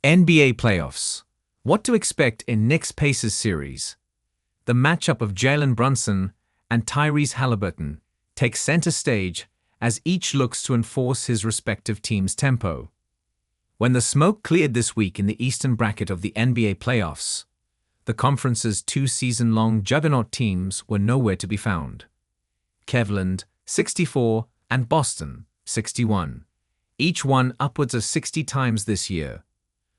NBA Playoffs. What to expect in Knicks-Pacers series? The matchup of Jalen Brunson and Tyrese Haliburton takes center stage as each looks to enforce his respective team's tempo. When the smoke cleared this week in the eastern bracket of the NBA playoffs, the conference's two-season-long juggernaut teams were nowhere to be found. Cleveland, 64, and Boston, 61. Each won upwards of 60 times this year,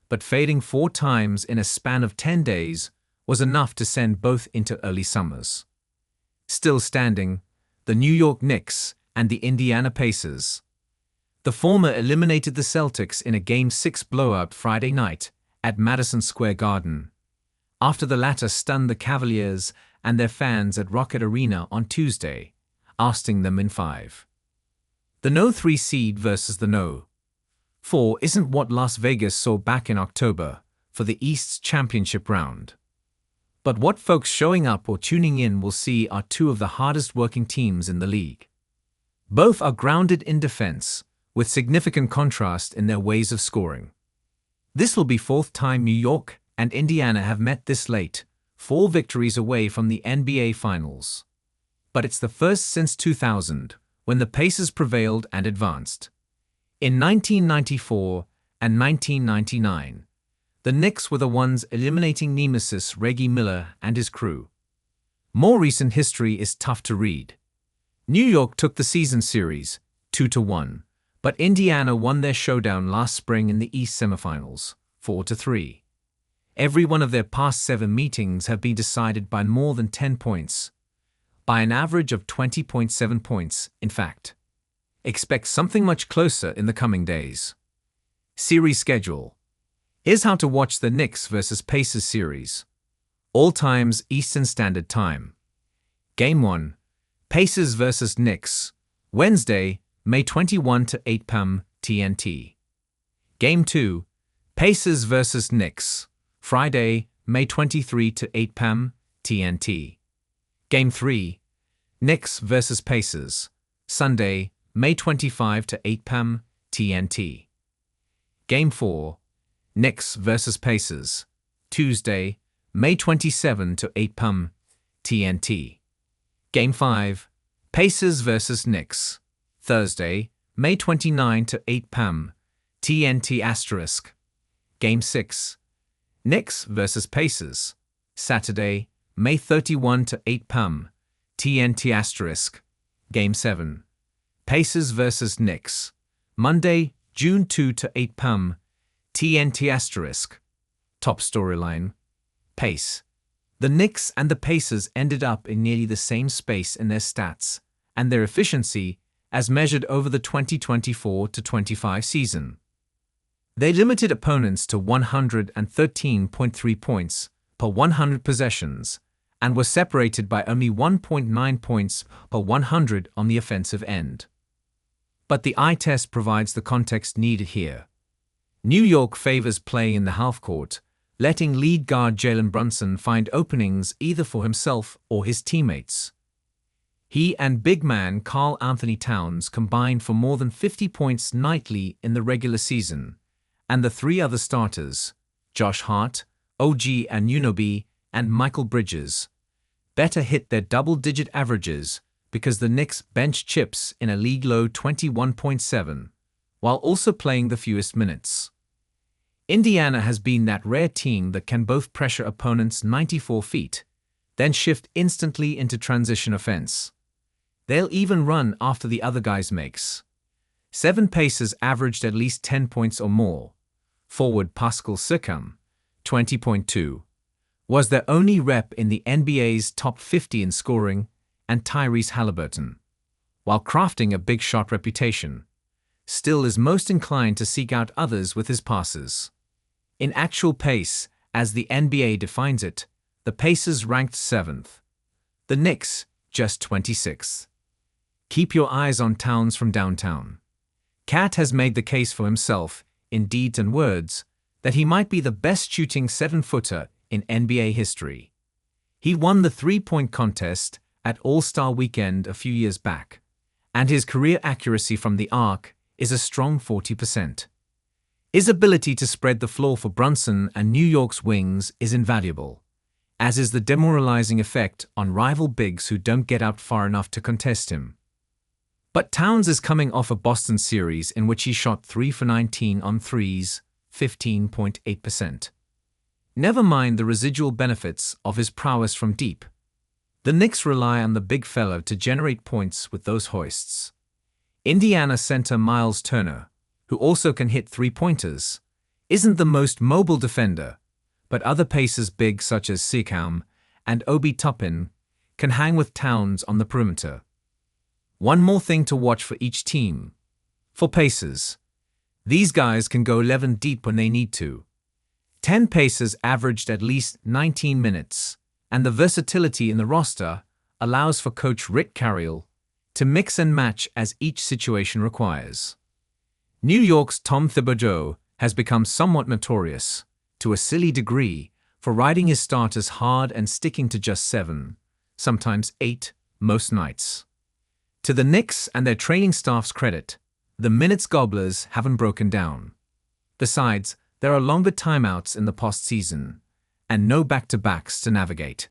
but fading 4 times in a span of 10 days was enough to send both into early summers. Still standing, the New York Knicks and the Indiana Pacers. The former eliminated the Celtics in a Game 6 blowout Friday night at Madison Square Garden, after the latter stunned the Cavaliers and their fans at Rocket Arena on Tuesday, ousting them in 5. The No. 3 seed versus the No. 4 isn't what Las Vegas saw back in October for the East's championship round. But what folks showing up or tuning in will see are two of the hardest working teams in the league. Both are grounded in defense, with significant contrast in their ways of scoring. This will be 4th time New York and Indiana have met this late, 4 victories away from the NBA Finals. But it's the first since 2000, when the Pacers prevailed and advanced. In 1994 and 1999, the Knicks were the ones eliminating nemesis Reggie Miller and his crew. More recent history is tough to read. New York took the season series, 2-1, but Indiana won their showdown last spring in the East semifinals, 4-3. Every one of their past 7 meetings have been decided by more than 10 points, by an average of 20.7 points, in fact. Expect something much closer in the coming days. Series schedule. Here's how to watch the Knicks vs Pacers series. All times Eastern Standard Time. Game 1. Pacers vs Knicks. Wednesday, May 21 to 8 p.m. TNT. Game 2. Pacers vs Knicks. Friday, May 23 to 8 p.m. TNT. Game 3. Knicks vs Pacers. Sunday, May 25 to 8 p.m. TNT. Game 4. Knicks vs Pacers. Tuesday, May 27 to 8 p.m. TNT. Game 5. Pacers vs Knicks. Thursday, May 29 to 8 p.m. TNT*. Game 6. Knicks vs Pacers. Saturday, May 31 to 8 p.m. TNT*. Game 7. Pacers vs Knicks. Monday, June 2 to 8 p.m. TNT*. Top storyline. Pace. The Knicks and the Pacers ended up in nearly the same space in their stats and their efficiency as measured over the 2024-25 season. They limited opponents to 113.3 points per 100 possessions and were separated by only 1.9 points per 100 on the offensive end. But the eye test provides the context needed here. New York favors play in the half-court, letting lead guard Jalen Brunson find openings either for himself or his teammates. He and big man Karl Anthony Towns combined for more than 50 points nightly in the regular season, and the 3 other starters, Josh Hart, OG Anunoby, and Michael Bridges, better hit their double-digit averages because the Knicks bench chips in a league-low 21.7, while also playing the fewest minutes. Indiana has been that rare team that can both pressure opponents 94 feet, then shift instantly into transition offense. They'll even run after the other guy's makes. 7 Pacers averaged at least 10 points or more. Forward Pascal Siakam, 20.2, was their only rep in the NBA's top 50 in scoring, and Tyrese Haliburton, while crafting a big shot reputation, still is most inclined to seek out others with his passes. In actual pace, as the NBA defines it, the Pacers ranked 7th. The Knicks, just 26th. Keep your eyes on Towns from downtown. Cat has made the case for himself, in deeds and words, that he might be the best shooting 7-footer in NBA history. He won the 3-point contest at All-Star Weekend a few years back, and his career accuracy from the arc is a strong 40%. His ability to spread the floor for Brunson and New York's wings is invaluable, as is the demoralizing effect on rival bigs who don't get out far enough to contest him. But Towns is coming off a Boston series in which he shot 3 for 19 on threes, 15.8%. Never mind the residual benefits of his prowess from deep. The Knicks rely on the big fella to generate points with those hoists. Indiana center Miles Turner, who also can hit three-pointers, isn't the most mobile defender, but other Pacers bigs such as Siakam and Obi Toppin can hang with Towns on the perimeter. One more thing to watch for each team. For Pacers, these guys can go 11 deep when they need to. 10 Pacers averaged at least 19 minutes, and the versatility in the roster allows for coach Rick Carlisle to mix and match as each situation requires. New York's Tom Thibodeau has become somewhat notorious, to a silly degree, for riding his starters hard and sticking to just 7, sometimes 8, most nights. To the Knicks and their training staff's credit, the minutes gobblers haven't broken down. Besides, there are longer timeouts in the postseason, and no back-to-backs to navigate.